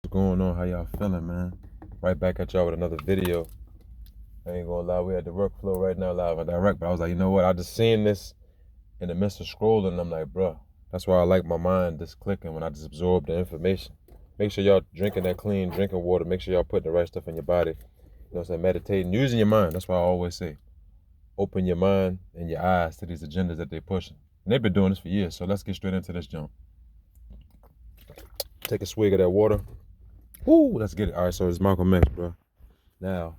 What's going on? How y'all feeling, man? Right back at y'all with another video. I ain't gonna lie, we had the workflow right now live and direct, but I was like, you know what? I just seen this in the midst of scrolling, and I'm like, bruh, that's why I like my mind just clicking when I just absorb the information. Make sure y'all drinking that clean drinking water. Make sure y'all putting the right stuff in your body. You know what I'm saying? Meditating, using your mind. That's why I always say, open your mind and your eyes to these agendas that they're pushing. And they've been doing this for years, so let's get straight into this jump. Take a swig of that water. Woo, let's get it. All right, so it's Malcolm X, bro. Now,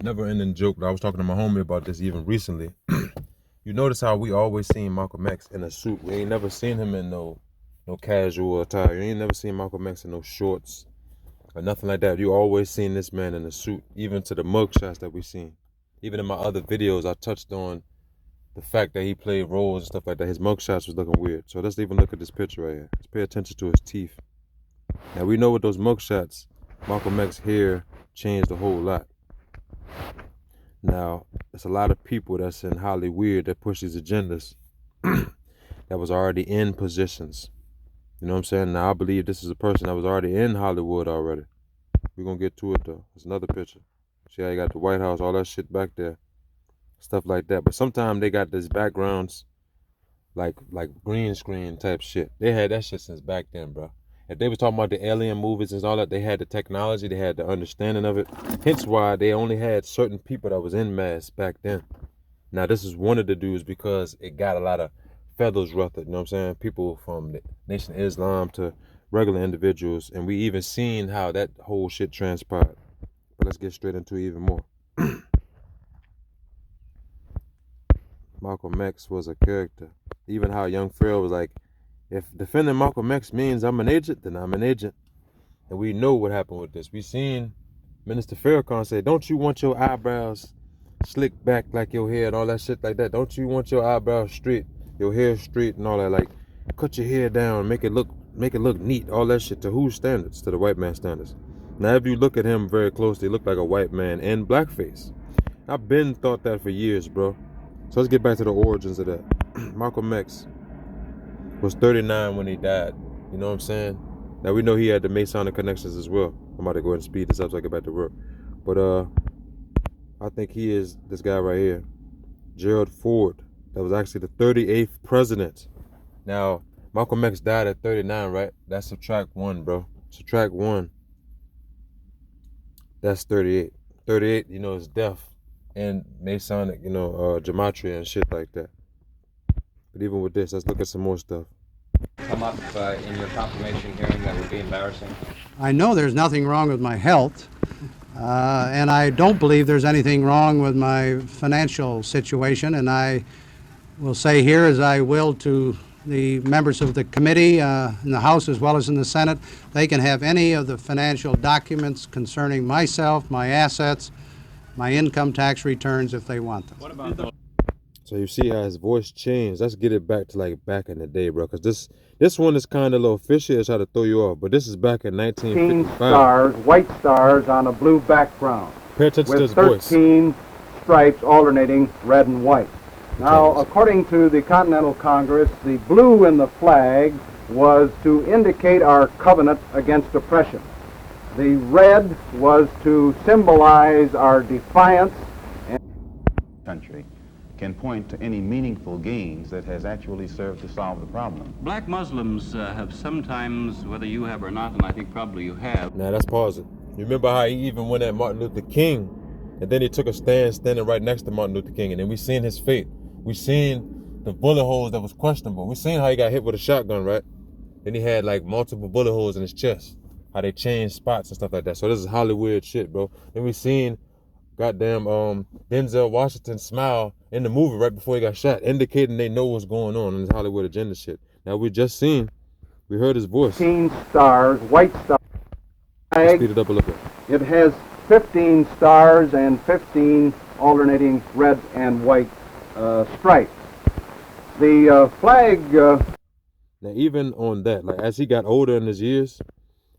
never ending joke, but I was talking to my homie about this even recently. You notice how we always seen Malcolm X in a suit. We ain't never seen him in no casual attire. You ain't never seen Malcolm X in no shorts or nothing like that. You always seen this man in a suit, even to the mugshots that we seen. Even in my other videos, I touched on the fact that he played roles and stuff like that. His mugshots was looking weird. So let's even look at this picture right here. Let's pay attention to his teeth. Now we know with those mugshots, Malcolm X hair changed a whole lot. Now, there's a lot of people that's in Hollywood that push these agendas that was already in positions. You know what I'm saying? Now I believe this is a person that was already in Hollywood already. We're gonna get to it though. It's another picture. See how you got the White House, all that shit back there. Stuff like that. But sometimes they got these backgrounds like green screen type shit. They had that shit since back then, bro. If they was talking about the alien movies and all that, they had the technology, they had the understanding of it. Hence why they only had certain people that was in masks back then. Now this is one of the dudes because it got a lot of feathers ruffled, you know what I'm saying? People from the Nation of Islam to regular individuals, and we even seen how that whole shit transpired. But let's get straight into it even more. Malcolm X was a character. Even how Young Pharaoh was like, if defending Malcolm X means I'm an agent, then I'm an agent. And we know what happened with this. We seen Minister Farrakhan say, don't you want your eyebrows slicked back like your hair and all that shit like that? Don't you want your eyebrows straight, your hair straight and all that? Like, cut your hair down, make it look neat, all that shit. To whose standards? To the white man's standards. Now, if you look at him very closely, he look like a white man in blackface. I've been thought that for years, bro. So let's get back to the origins of that. Malcolm X was 39 when he died. You know what I'm saying? Now we know he had the Masonic connections as well. I'm about to go ahead and speed this up so I get back to work. But I think he is this guy right here, Gerald Ford. That was actually the 38th president. Now, Malcolm X died at 39, right? That's subtract 1, bro. Subtract 1. That's 38. 38, you know, is death and Masonic, you know, gematria and shit like that. But even with this, let's look at some more stuff. Come up in your confirmation hearing that would be embarrassing? I know there's nothing wrong with my health, and I don't believe there's anything wrong with my financial situation, and I will say here, as I will to the members of the committee in the House as well as in the Senate, they can have any of the financial documents concerning myself, my assets, my income tax returns if they want them. What about those? So you see how his voice changed. Let's get it back to like back in the day, bro. Because this one is kind of a little fishy. I try to throw you off. But this is back in 1955. Stars, white stars on a blue background. Pay attention to his with voice. 13 stripes alternating red and white. Now, according to the Continental Congress, the blue in the flag was to indicate our covenant against oppression. The red was to symbolize our defiance. Country can point to any meaningful gains that has actually served to solve the problem. Black Muslims have sometimes, whether you have or not, and I think probably you have. Now that's pause it. You remember how he even went at Martin Luther King, and then he took a stand standing right next to Martin Luther King, and then we seen his fate. We seen the bullet holes that was questionable. We seen how he got hit with a shotgun, right? Then he had like multiple bullet holes in his chest. How they changed spots and stuff like that. So this is Hollywood shit, bro. Then we seen goddamn Denzel Washington smile in the movie right before he got shot, indicating they know what's going on in this Hollywood agenda shit. Now we heard his voice. 15 stars, white stars. Speed it up a little bit. It has 15 stars and 15 alternating red and white stripes. The flag... Now even on that, like as he got older in his years,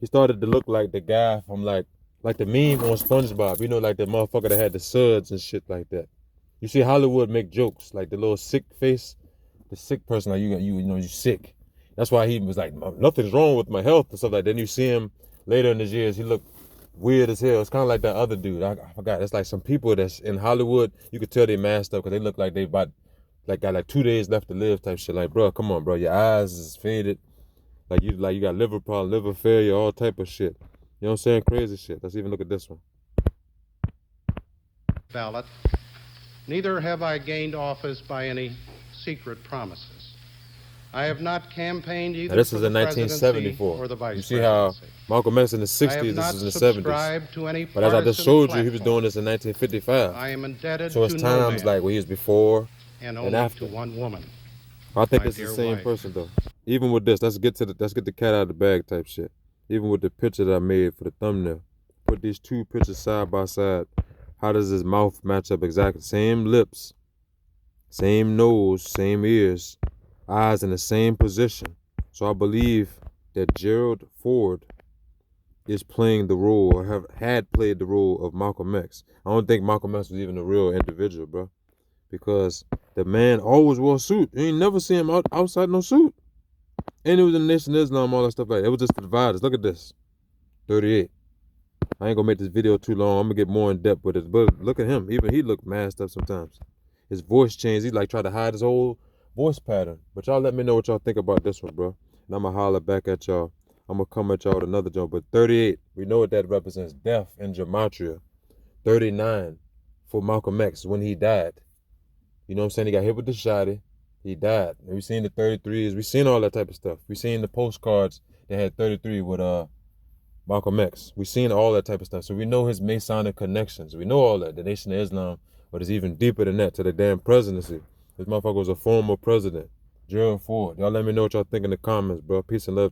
he started to look like the guy from like the meme on SpongeBob, you know, like the motherfucker that had the suds and shit like that. You see Hollywood make jokes, like the little sick face, the sick person, like you know, you sick. That's why he was like, nothing's wrong with my health and stuff like that. Then you see him later in his years, he looked weird as hell. It's kind of like that other dude. I forgot. It's like some people that's in Hollywood. You could tell they masked up because they look like they got like 2 days left to live type shit. Like, bro, come on, bro. Your eyes is faded. Like you got liver problem, liver failure, all type of shit. You know what I'm saying? Crazy shit. Let's even look at this one. Ballot. Neither have I gained office by any secret promises. I have not campaigned either Now, this for is the in presidency 1974. or the vice You see how presidency. Malcolm X in the I 60s, have this not is in the 70s. subscribed to any But as I just partisan showed you, he was platform. doing this in 1955. I am indebted So it's to no times man like where he was before and and only after. to one woman. I think my it's the dear same wife. person though. Even with this, let's get the cat out of the bag type shit. Even with the picture that I made for the thumbnail, put these two pictures side by side. How does his mouth match up exactly? Same lips, same nose, same ears, eyes in the same position. So I believe that Gerald Ford is playing the role, or had played the role of Malcolm X. I don't think Malcolm X was even a real individual, bro, because the man always wore a suit. You ain't never see him outside no suit. And it was in the Nation of Islam, all that stuff like that. It was just for the vibes. Look at this. 38. I ain't gonna make this video too long. I'm gonna get more in depth with it. But look at him. Even he looked masked up sometimes. His voice changed. He like tried to hide his whole voice pattern. But y'all let me know what y'all think about this one, bro. And I'm gonna holler back at y'all. I'm gonna come at y'all with another joke. But 38, we know what that represents. Death in gematria. 39 for Malcolm X when he died. You know what I'm saying? He got hit with the shotty. He died. And we seen the 33s. We seen all that type of stuff. We seen the postcards that had 33 with Malcolm X. We seen all that type of stuff. So we know his Masonic connections. We know all that. The Nation of Islam, but it's even deeper than that, to the damn presidency. This motherfucker was a former president. Gerald Ford. Y'all let me know what y'all think in the comments, bro. Peace and love.